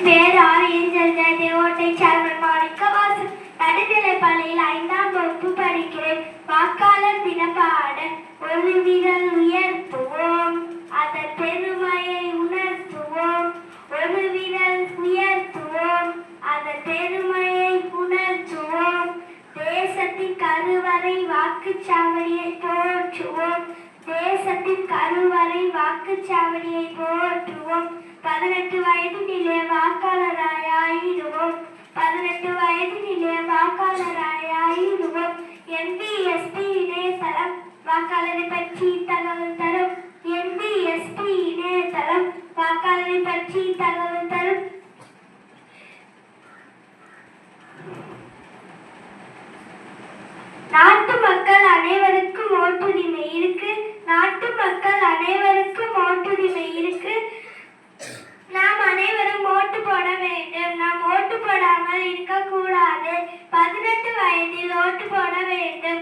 என் பேர் ஆரியன் தேவோட்டை சேர்மன் மாணிக்கவாசன். நடுநிலைப் பள்ளியில் 5ஆம் வகுப்பு படிக்கிறேன். வாக்காளர் தினப்பாட ஒரு விரல் உயர்த்துவோம், அதன் பெருமையை உணர்த்துவோம். ஒரு விரல் உயர்த்துவோம், அதன் பெருமையை உணர்த்துவோம். தேசத்தின் கருவறை வாக்குச்சாவடியை போற்றுவோம். தேசத்தின் கருவறை வாக்குச்சாவடியை போற்றுவோம். 18 வயதினிலே வாக்காளராய் ஆயிடுவோம். 18 வயதினிலே வாக்காளராய் ஆயிடுவோம். NBSP இணையதளம் வாக்காளரை பற்றி தகவல் தரும். NBSP இணையதளம் வாக்காளரை பற்றி தகவல் தரும். நாட்டு மக்கள் அனைவருக்கும் ஓட்டுரிமை இருக்கு. நாட்டு மக்கள் அனைவருக்கும் ஓட்டுரிமை இருக்கு. நாம் அனைவரும் ஓட்டு போட வேண்டும். நாம் ஓட்டு போடாமல் இருக்கக்கூடாது. 18 வயதில் ஓட்டு போட வேண்டும்.